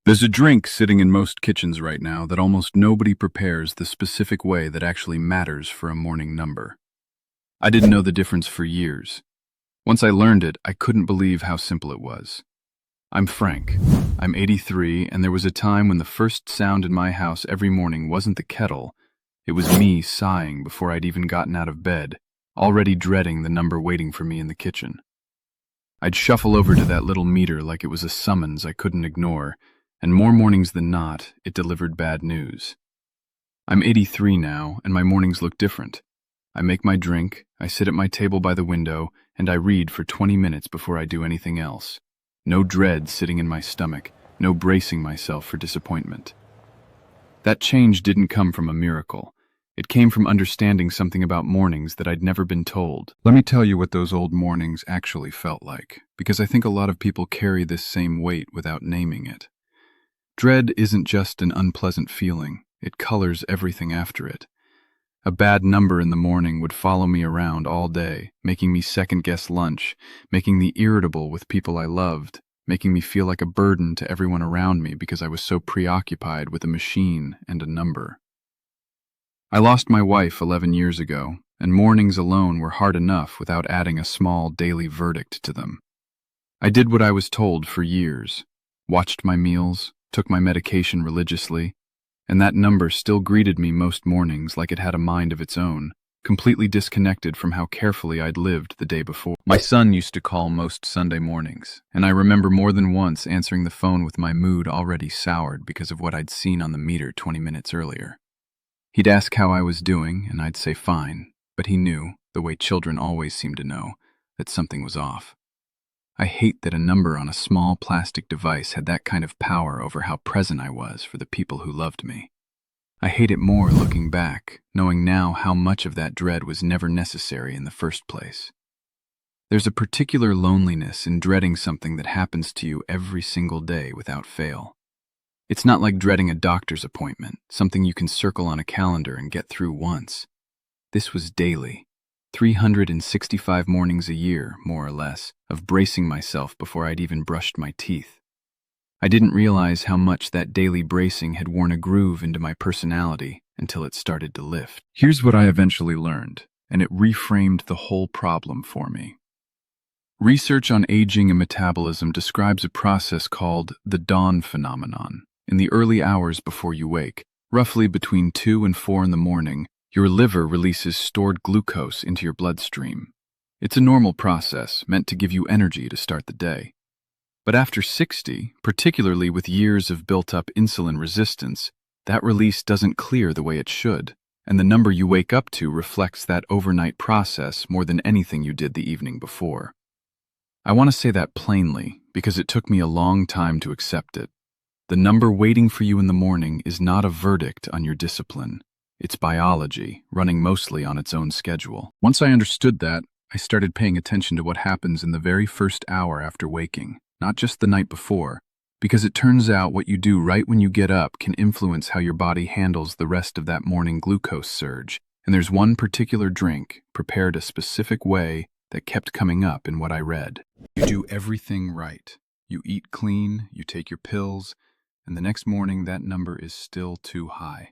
There's a drink sitting in most kitchens right now that almost nobody prepares the specific way that actually matters for a morning number. I didn't know the difference for years. Once I learned it, I couldn't believe how simple it was. I'm Frank. I'm 83, and there was a time when the first sound in my house every morning wasn't the kettle. It was me sighing before I'd even gotten out of bed, already dreading the number waiting for me in the kitchen. I'd shuffle over to that little meter like it was a summons I couldn't ignore, and more mornings than not, it delivered bad news. I'm 83 now, and my mornings look different. I make my drink, I sit at my table by the window, and I read for 20 minutes before I do anything else. No dread sitting in my stomach, no bracing myself for disappointment. That change didn't come from a miracle. It came from understanding something about mornings that I'd never been told. Let me tell you what those old mornings actually felt like, because I think a lot of people carry this same weight without naming it. Dread isn't just an unpleasant feeling, it colors everything after it. A bad number in the morning would follow me around all day, making me second-guess lunch, making me irritable with people I loved, making me feel like a burden to everyone around me because I was so preoccupied with a machine and a number. I lost my wife 11 years ago, and mornings alone were hard enough without adding a small daily verdict to them. I did what I was told for years, watched my meals, took my medication religiously, and that number still greeted me most mornings like it had a mind of its own, completely disconnected from how carefully I'd lived the day before. My son used to call most Sunday mornings, and I remember more than once answering the phone with my mood already soured because of what I'd seen on the meter 20 minutes earlier. He'd ask how I was doing, and I'd say fine, but he knew, the way children always seem to know, that something was off. I hate that a number on a small plastic device had that kind of power over how present I was for the people who loved me. I hate it more looking back, knowing now how much of that dread was never necessary in the first place. There's a particular loneliness in dreading something that happens to you every single day without fail. It's not like dreading a doctor's appointment, something you can circle on a calendar and get through once. This was daily. 365 mornings a year, more or less, of bracing myself before I'd even brushed my teeth. I didn't realize how much that daily bracing had worn a groove into my personality until it started to lift. Here's what I eventually learned, and it reframed the whole problem for me. Research on aging and metabolism describes a process called the dawn phenomenon. In the early hours before you wake, roughly between 2 and 4 in the morning, your liver releases stored glucose into your bloodstream. It's a normal process meant to give you energy to start the day. But after 60, particularly with years of built-up insulin resistance, that release doesn't clear the way it should, and the number you wake up to reflects that overnight process more than anything you did the evening before. I want to say that plainly because it took me a long time to accept it. The number waiting for you in the morning is not a verdict on your discipline. It's biology, running mostly on its own schedule. Once I understood that, I started paying attention to what happens in the very first hour after waking, not just the night before, because it turns out what you do right when you get up can influence how your body handles the rest of that morning glucose surge. And there's one particular drink, prepared a specific way, that kept coming up in what I read. You do everything right. You eat clean, you take your pills, and the next morning that number is still too high.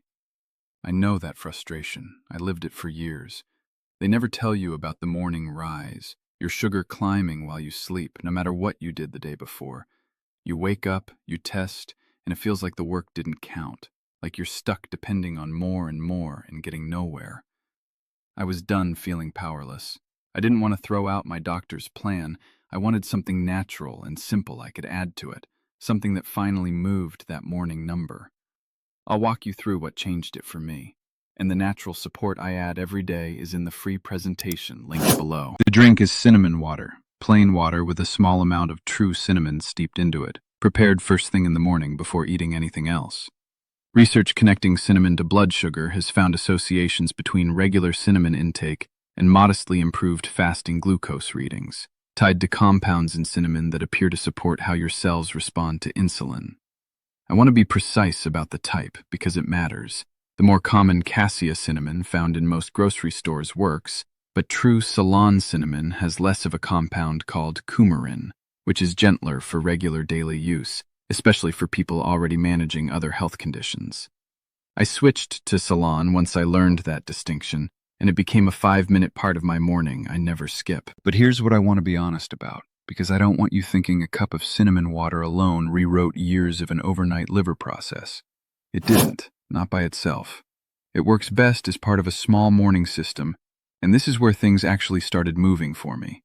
I know that frustration. I lived it for years. They never tell you about the morning rise, your sugar climbing while you sleep, no matter what you did the day before. You wake up, you test, and it feels like the work didn't count, like you're stuck depending on more and getting nowhere. I was done feeling powerless. I didn't want to throw out my doctor's plan. I wanted something natural and simple I could add to it, something that finally moved that morning number. I'll walk you through what changed it for me, and the natural support I add every day is in the free presentation linked below. The drink is cinnamon water, plain water with a small amount of true cinnamon steeped into it, prepared first thing in the morning before eating anything else. Research connecting cinnamon to blood sugar has found associations between regular cinnamon intake and modestly improved fasting glucose readings, tied to compounds in cinnamon that appear to support how your cells respond to insulin. I want to be precise about the type because it matters. The more common cassia cinnamon found in most grocery stores works, but true Ceylon cinnamon has less of a compound called coumarin, which is gentler for regular daily use, especially for people already managing other health conditions. I switched to Ceylon once I learned that distinction, and it became a 5-minute part of my morning I never skip. But here's what I want to be honest about, because I don't want you thinking a cup of cinnamon water alone rewrote years of an overnight liver process. It didn't, not by itself. It works best as part of a small morning system, and this is where things actually started moving for me.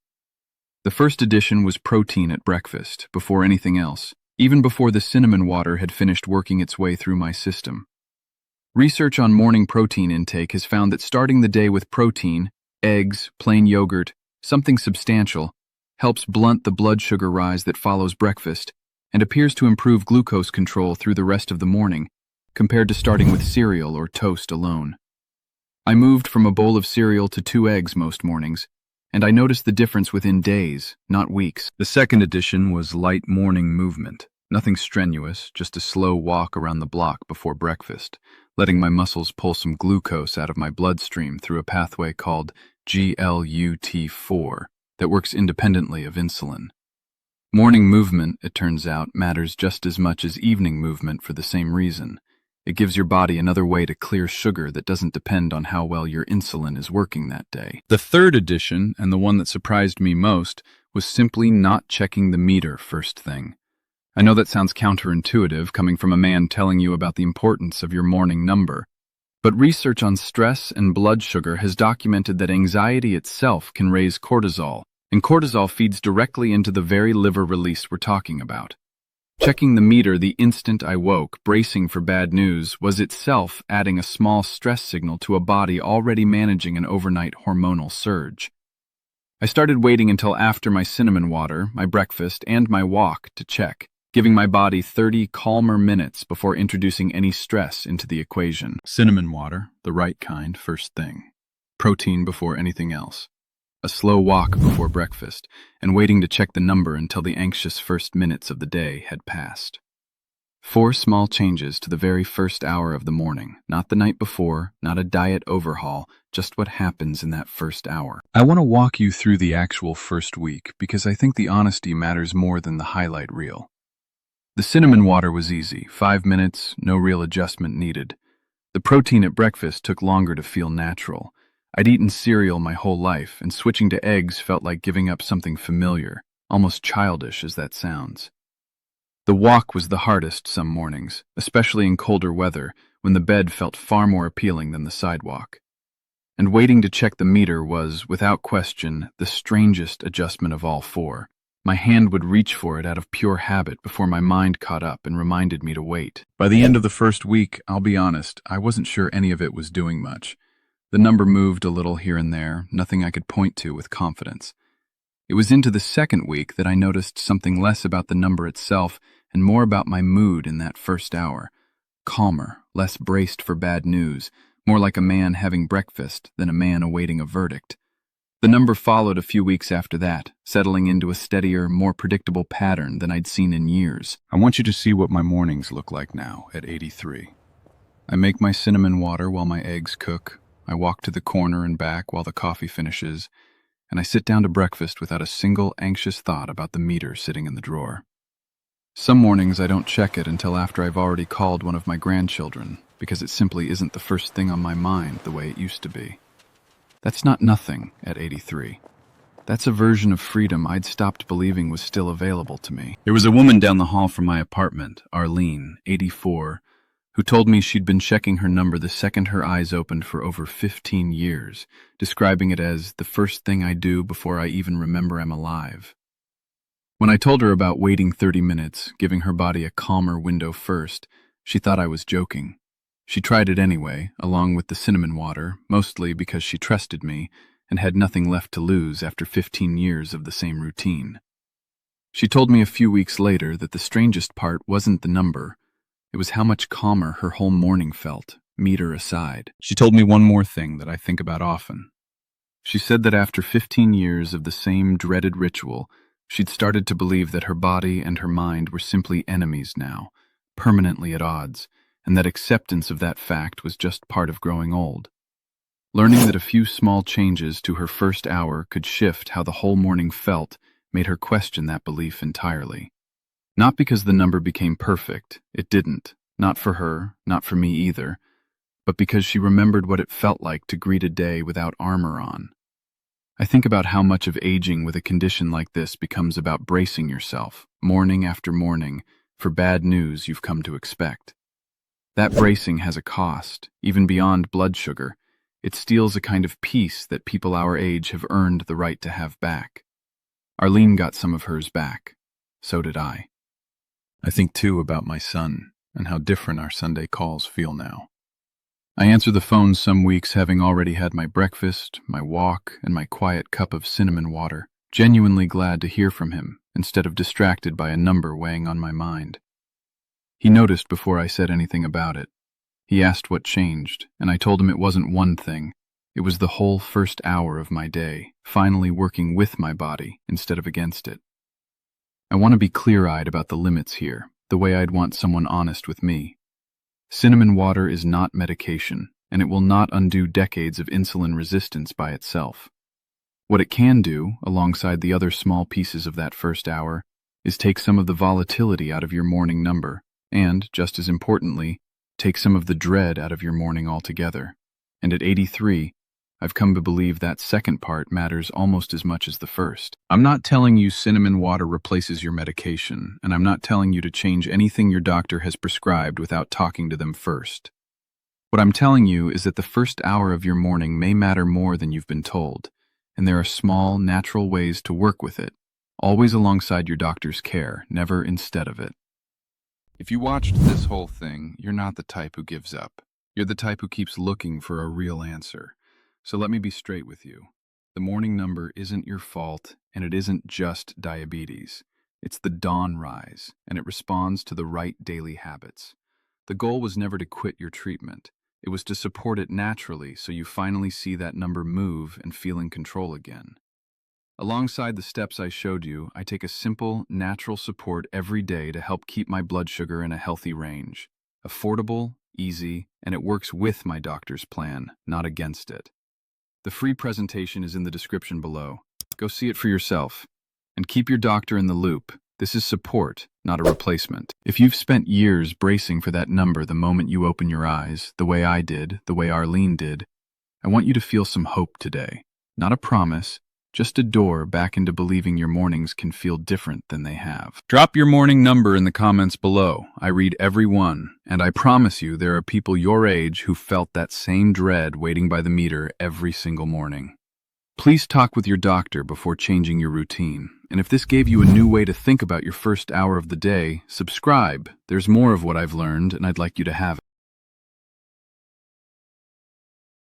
The first addition was protein at breakfast, before anything else, even before the cinnamon water had finished working its way through my system. Research on morning protein intake has found that starting the day with protein, eggs, plain yogurt, something substantial, helps blunt the blood sugar rise that follows breakfast and appears to improve glucose control through the rest of the morning, compared to starting with cereal or toast alone. I moved from a bowl of cereal to 2 eggs most mornings, and I noticed the difference within days, not weeks. The second addition was light morning movement. Nothing strenuous, just a slow walk around the block before breakfast, letting my muscles pull some glucose out of my bloodstream through a pathway called GLUT4 that works independently of insulin. Morning movement, it turns out, matters just as much as evening movement for the same reason. It gives your body another way to clear sugar that doesn't depend on how well your insulin is working that day. The third addition, and the one that surprised me most, was simply not checking the meter first thing. I know that sounds counterintuitive coming from a man telling you about the importance of your morning number, but research on stress and blood sugar has documented that anxiety itself can raise cortisol, and cortisol feeds directly into the very liver release we're talking about. Checking the meter the instant I woke, bracing for bad news, was itself adding a small stress signal to a body already managing an overnight hormonal surge. I started waiting until after my cinnamon water, my breakfast, and my walk to check, giving my body 30 calmer minutes before introducing any stress into the equation. Cinnamon water, the right kind, first thing. Protein before anything else. A slow walk before breakfast, and waiting to check the number until the anxious first minutes of the day had passed. 4 small changes to the very first hour of the morning, not the night before, not a diet overhaul, just what happens in that first hour. I want to walk you through the actual first week because I think the honesty matters more than the highlight reel. The cinnamon water was easy, 5 minutes, no real adjustment needed. The protein at breakfast took longer to feel natural. I'd eaten cereal my whole life, and switching to eggs felt like giving up something familiar, almost childish as that sounds. The walk was the hardest some mornings, especially in colder weather, when the bed felt far more appealing than the sidewalk. And waiting to check the meter was, without question, the strangest adjustment of all 4. My hand would reach for it out of pure habit before my mind caught up and reminded me to wait. By the end of the first week, I'll be honest, I wasn't sure any of it was doing much. The number moved a little here and there, nothing I could point to with confidence. It was into the second week that I noticed something less about the number itself and more about my mood in that first hour. Calmer, less braced for bad news, more like a man having breakfast than a man awaiting a verdict. The number followed a few weeks after that, settling into a steadier, more predictable pattern than I'd seen in years. I want you to see what my mornings look like now at 83. I make my cinnamon water while my eggs cook. I walk to the corner and back while the coffee finishes, and I sit down to breakfast without a single anxious thought about the meter sitting in the drawer. Some mornings I don't check it until after I've already called one of my grandchildren, because it simply isn't the first thing on my mind the way it used to be. That's not nothing at 83. That's a version of freedom I'd stopped believing was still available to me. There was a woman down the hall from my apartment, Arlene, 84, who told me she'd been checking her number the second her eyes opened for over 15 years, describing it as the first thing I do before I even remember I'm alive. When I told her about waiting 30 minutes, giving her body a calmer window first, she thought I was joking. She tried it anyway, along with the cinnamon water, mostly because she trusted me and had nothing left to lose after 15 years of the same routine. She told me a few weeks later that the strangest part wasn't the number. It was how much calmer her whole morning felt, meter aside. She told me one more thing that I think about often. She said that after 15 years of the same dreaded ritual, she'd started to believe that her body and her mind were simply enemies now, permanently at odds, and that acceptance of that fact was just part of growing old. Learning that a few small changes to her first hour could shift how the whole morning felt made her question that belief entirely. Not because the number became perfect. It didn't. Not for her, not for me either. But because she remembered what it felt like to greet a day without armor on. I think about how much of aging with a condition like this becomes about bracing yourself, morning after morning, for bad news you've come to expect. That bracing has a cost, even beyond blood sugar. It steals a kind of peace that people our age have earned the right to have back. Arlene got some of hers back. So did I. I think, too, about my son and how different our Sunday calls feel now. I answer the phone some weeks having already had my breakfast, my walk, and my quiet cup of cinnamon water, genuinely glad to hear from him instead of distracted by a number weighing on my mind. He noticed before I said anything about it. He asked what changed, and I told him it wasn't one thing. It was the whole first hour of my day, finally working with my body instead of against it. I want to be clear-eyed about the limits here, the way I'd want someone honest with me. Cinnamon water is not medication, and it will not undo decades of insulin resistance by itself. What it can do, alongside the other small pieces of that first hour, is take some of the volatility out of your morning number, and, just as importantly, take some of the dread out of your morning altogether. And at 83, I've come to believe that second part matters almost as much as the first. I'm not telling you cinnamon water replaces your medication, and I'm not telling you to change anything your doctor has prescribed without talking to them first. What I'm telling you is that the first hour of your morning may matter more than you've been told, and there are small, natural ways to work with it, always alongside your doctor's care, never instead of it. If you watched this whole thing, you're not the type who gives up. You're the type who keeps looking for a real answer. So let me be straight with you. The morning number isn't your fault, and it isn't just diabetes. It's the dawn rise, and it responds to the right daily habits. The goal was never to quit your treatment. It was to support it naturally so you finally see that number move and feel in control again. Alongside the steps I showed you, I take a simple, natural support every day to help keep my blood sugar in a healthy range. Affordable, easy, and it works with my doctor's plan, not against it. The free presentation is in the description below. Go see it for yourself. And keep your doctor in the loop. This is support, not a replacement. If you've spent years bracing for that number the moment you open your eyes, the way I did, the way Arlene did, I want you to feel some hope today. Not a promise, just a door back into believing your mornings can feel different than they have. Drop your morning number in the comments below. I read every one, and I promise you there are people your age who felt that same dread waiting by the meter every single morning. Please talk with your doctor before changing your routine. And if this gave you a new way to think about your first hour of the day, subscribe. There's more of what I've learned, and I'd like you to have it.